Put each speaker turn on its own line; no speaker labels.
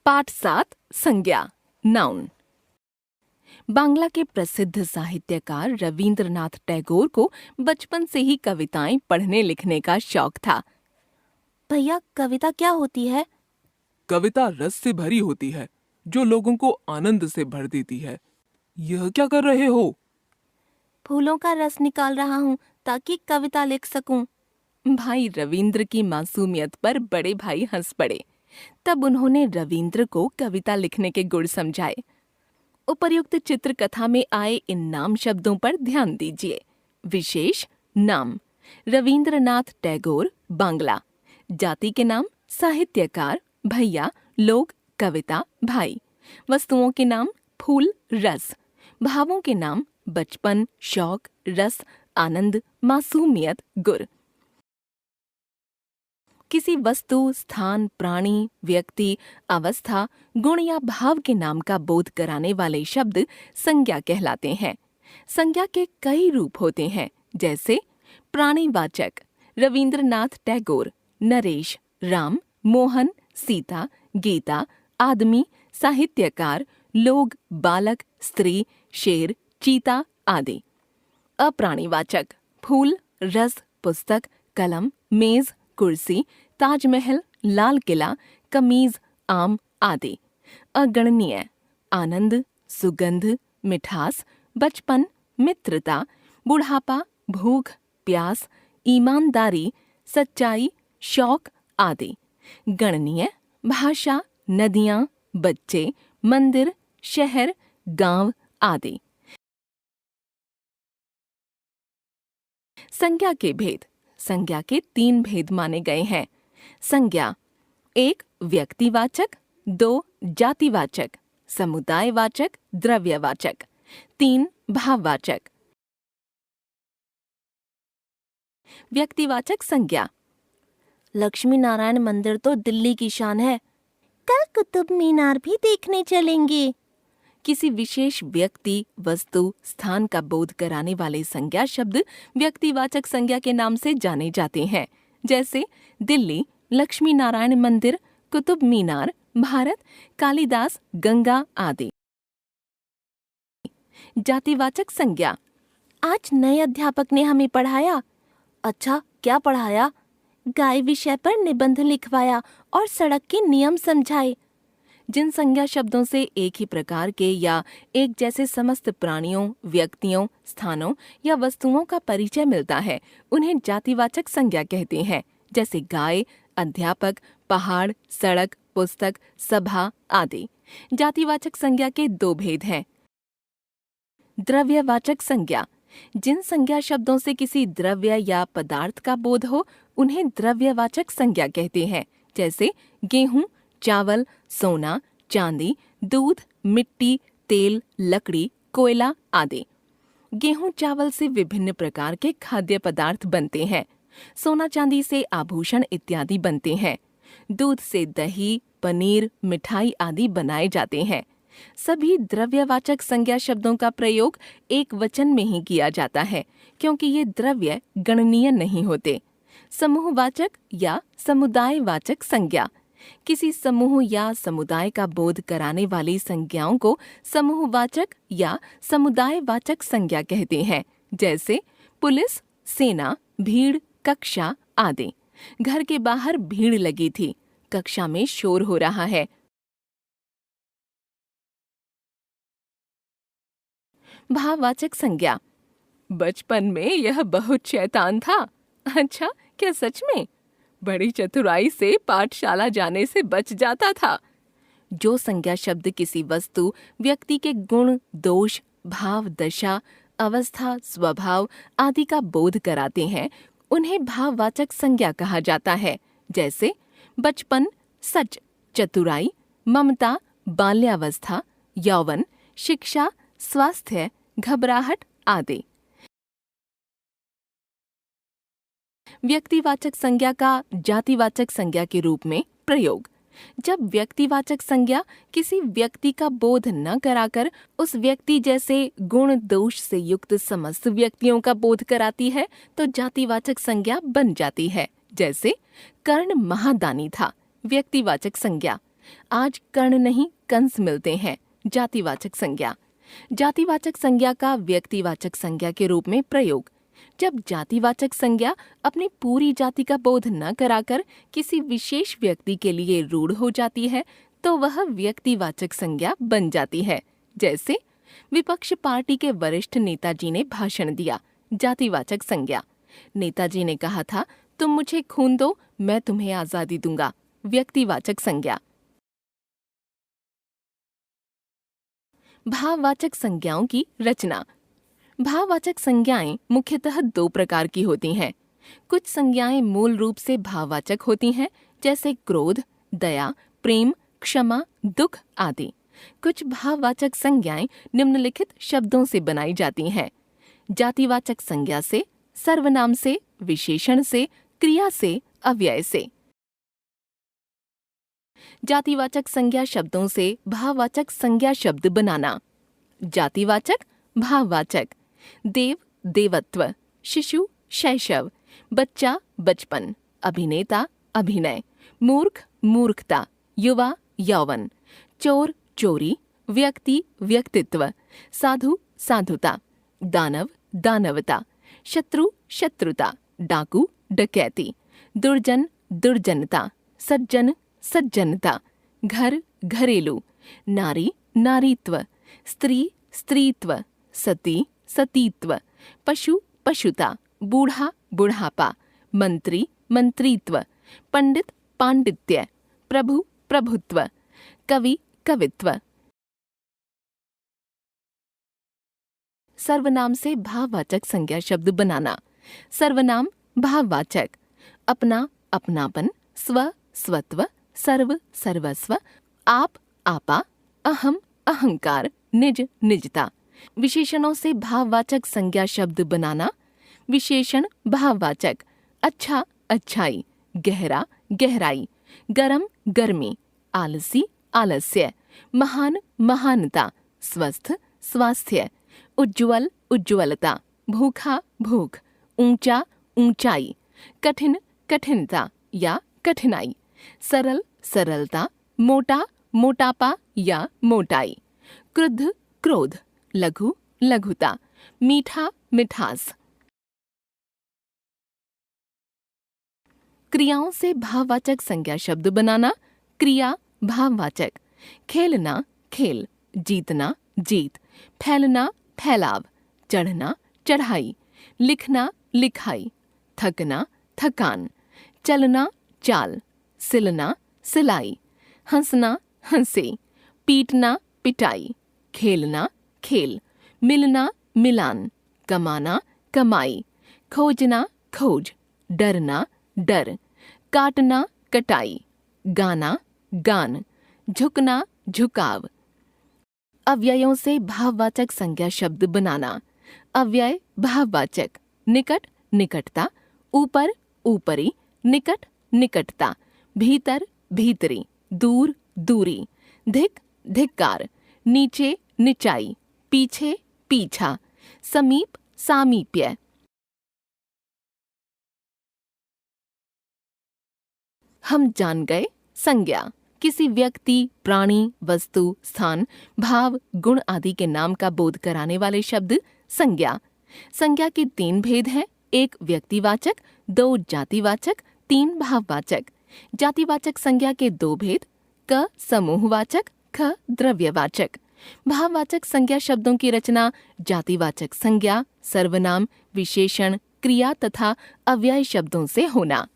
पाठ 7 संज्ञा नाउन। बांग्ला के प्रसिद्ध साहित्यकार रविंद्रनाथ टैगोर को बचपन से ही कविताएं पढ़ने लिखने का शौक था।
भैया, कविता क्या होती है?
कविता रस से भरी होती है जो लोगों को आनंद से भर देती है। यह क्या कर रहे हो?
फूलों का रस निकाल रहा हूँ ताकि कविता लिख सकूं।
भाई रविंद्र की मासूमियत पर बड़े भाई हंस पड़े। तब उन्होंने रविंद्र को कविता लिखने के गुण समझाए। उपर्युक्त चित्रकथा में आए इन नाम शब्दों पर ध्यान दीजिए। विशेष नाम रविंद्रनाथ टैगोर, बांग्ला। जाति के नाम साहित्यकार, भैया, लोग, कविता, भाई। वस्तुओं के नाम फूल, रस। भावों के नाम बचपन, शौक, रस, आनंद, मासूमियत, गुर। किसी वस्तु, स्थान, प्राणी, व्यक्ति, अवस्था, गुण या भाव के नाम का बोध कराने वाले शब्द संज्ञा कहलाते हैं। संज्ञा के कई रूप होते हैं, जैसे प्राणीवाचक रविंद्रनाथ टैगोर, नरेश, राम, मोहन, सीता, गीता, आदमी, साहित्यकार, लोग, बालक, स्त्री, शेर, चीता आदि। अप्राणीवाचक फूल, रस, पुस्तक, कलम, मेज, कुर्सी, ताजमहल, लाल किला, कमीज, आम आदि। अगणनीय आनंद, सुगंध, मिठास, बचपन, मित्रता, बुढ़ापा, भूख, प्यास, ईमानदारी, सच्चाई, शौक आदि। गणनीय भाषा, नदियां, बच्चे, मंदिर, शहर, गांव आदि। संज्ञा के भेद। संज्ञा के 3 भेद माने गए हैं। संज्ञा 1 व्यक्तिवाचक, 2 जातिवाचक, समुदायवाचक, द्रव्यवाचक, 3 भाववाचक। व्यक्तिवाचक संज्ञा।
लक्ष्मी नारायण मंदिर तो दिल्ली की शान है। कल कुतुब मीनार भी देखने चलेंगे।
किसी विशेष व्यक्ति, वस्तु, स्थान का बोध कराने वाले संज्ञा शब्द व्यक्तिवाचक संज्ञा के नाम से जाने जाते हैं, जैसे दिल्ली, लक्ष्मी नारायण मंदिर, कुतुब मीनार, भारत, कालिदास, गंगा आदि। जातिवाचक संज्ञा।
आज नए अध्यापक ने हमें पढ़ाया। अच्छा, क्या पढ़ाया? गाय विषय पर निबंध लिखवाया और सड़क के नियम समझाए।
जिन संज्ञा शब्दों से एक ही प्रकार के या एक जैसे समस्त प्राणियों, व्यक्तियों, स्थानों या वस्तुओं का परिचय मिलता है, उन्हें जातिवाचक संज्ञा कहते हैं, जैसे गाय, अध्यापक, पहाड़, सड़क, पुस्तक, सभा आदि। जातिवाचक संज्ञा के 2 भेद हैं। द्रव्यवाचक संज्ञा। जिन संज्ञा शब्दों से किसी द्रव्य या पदार्थ का बोध हो, उन्हें द्रव्यवाचक संज्ञा कहते हैं, जैसे गेहूं, चावल, सोना, चांदी, दूध, मिट्टी, तेल, लकड़ी, कोयला आदि। गेहूं, चावल से विभिन्न प्रकार के खाद्य पदार्थ बनते हैं। सोना, चांदी से आभूषण इत्यादि बनते हैं। दूध से दही, पनीर, मिठाई आदि बनाए जाते हैं। सभी द्रव्यवाचक संज्ञा शब्दों का प्रयोग एक वचन में ही किया जाता है, क्योंकि ये द्रव्य गणनीय नहीं होते। समूहवाचक या समुदायवाचक संज्ञा। किसी समूह या समुदाय का बोध कराने वाली संज्ञाओं को समूहवाचक या समुदायवाचक संज्ञा कहते हैं, जैसे पुलिस, सेना, भीड़, कक्षा आदि। घर के बाहर भीड़ लगी थी, कक्षा में शोर हो रहा है। भाववाचक संज्ञा। बचपन में यह बहुत शैतान था। अच्छा, क्या सच में? बड़ी चतुराई से पाठशाला जाने से बच जाता था। जो संज्ञा शब्द किसी वस्तु, व्यक्ति के गुण, दोष, भाव, दशा, अवस्था, स्वभाव आदि का बोध कराते हैं, उन्हें भाववाचक संज्ञा कहा जाता है, जैसे बचपन, सच, चतुराई, ममता, बाल्यावस्था, यौवन, शिक्षा, स्वास्थ्य, घबराहट आदि। व्यक्तिवाचक संज्ञा का जातिवाचक संज्ञा के रूप में प्रयोग। जब व्यक्तिवाचक संज्ञा किसी व्यक्ति का बोध न कराकर उस व्यक्ति जैसे गुण दोष से युक्त समस्त व्यक्तियों का बोध कराती है, तो जातिवाचक संज्ञा बन जाती है, जैसे कर्ण महादानी था। व्यक्तिवाचक संज्ञा। आज कर्ण नहीं कंस मिलते हैं। जातिवाचक संज्ञा। जातिवाचक संज्ञा का व्यक्तिवाचक संज्ञा के रूप में प्रयोग। जब जातिवाचक संज्ञा अपनी पूरी जाति का बोध न कराकर किसी विशेष व्यक्ति के लिए रूढ़ हो जाती है तो वह व्यक्तिवाचक संज्ञा बन जाती है। जैसे विपक्ष पार्टी के वरिष्ठ नेताजी ने भाषण दिया। जातिवाचक संज्ञा। नेताजी ने कहा था, तुम मुझे खून दो, मैं तुम्हें आजादी दूंगा। व्यक्तिवाचक संज्ञा। भाववाचक संज्ञाओं की रचना। भाववाचक संज्ञाएं मुख्यतः दो प्रकार की होती हैं। कुछ संज्ञाएं मूल रूप से भाववाचक होती हैं, जैसे क्रोध, दया, प्रेम, क्षमा, दुख आदि। कुछ भाववाचक संज्ञाएं निम्नलिखित शब्दों से बनाई जाती हैं: जातिवाचक संज्ञा से, सर्वनाम से, विशेषण से, क्रिया से, अव्यय से। जातिवाचक संज्ञा शब्दों से भाववाचक संज्ञा शब्द बनाना। जातिवाचक, भाववाचक। देव, देवत्व। शिशु, शैशव। बच्चा, बचपन। अभिनेता, अभिनय। मूर्ख, मूर्खता। युवा, यौवन। चोर, चोरी। व्यक्ति, व्यक्तित्व। साधु, साधुता। दानव, दानवता। शत्रु, शत्रुता। डाकू, डकैती। दुर्जन, दुर्जनता। सज्जन, सज्जनता। घर, घरेलू। नारी, नारीत्व। स्त्री, स्त्रीत्व। सती, सतीत्व। पशु, पशुता। बूढ़ा, बुढ़ापा। मंत्री, मंत्रीत्व। पंडित, पांडित्य। प्रभु, प्रभुत्व। कवि, कवित्व। सर्वनाम से भाववाचक संज्ञा शब्द बनाना। सर्वनाम, भाववाचक। अपना, अपनापन। स्व, स्वत्व। सर्व, सर्वस्व। आप, आपा। अहम, अहंकार। निज, निजता। विशेषणों से भाववाचक संज्ञा शब्द बनाना। विशेषण, भाववाचक। अच्छा, अच्छाई। गहरा, गहराई। गरम, गर्मी। आलसी, आलस्य। महान, महानता। स्वस्थ, स्वास्थ्य। उज्ज्वल, उज्ज्वलता। भूखा, भूख। ऊंचा, ऊंचाई। कठिन, कठिनता या कठिनाई। सरल, सरलता। मोटा, मोटापा या मोटाई। क्रुद्ध, क्रोध। लघु, लघुता। मीठा, मिठास। क्रियाओं से भाववाचक संज्ञा शब्द बनाना। क्रिया, भाववाचक। खेलना, खेल। जीतना, जीत। फैलना, फैलाव। चढ़ना, चढ़ाई। लिखना, लिखाई। थकना, थकान। चलना, चाल। सिलना, सिलाई। हंसना, हंसे। पीटना, पिटाई। खेलना, खेल। मिलना, मिलान। कमाना, कमाई। खोजना, खोज। डरना, डर। काटना, कटाई। गाना, गान। झुकना, झुकाव। अव्ययों से भाववाचक संज्ञा शब्द बनाना। अव्यय, भाववाचक। निकट, निकटता। ऊपर, ऊपरी। निकट, निकटता। भीतर, भीतरी। दूर, दूरी। धिक, धिक्कार। नीचे, निचाई। पीछे, पीछा। समीप, सामीप्य। हम जान गए संज्ञा। किसी व्यक्ति, प्राणी, वस्तु, स्थान, भाव, गुण आदि के नाम का बोध कराने वाले शब्द संज्ञा। संज्ञा के 3 भेद हैं: 1 व्यक्तिवाचक, 2 जातिवाचक, 3 भाववाचक। जातिवाचक संज्ञा के 2 भेद: क समूहवाचक, ख द्रव्यवाचक। भाववाचक संज्ञा शब्दों की रचना जातिवाचक संज्ञा, सर्वनाम, विशेषण, क्रिया तथा अव्यय शब्दों से होना।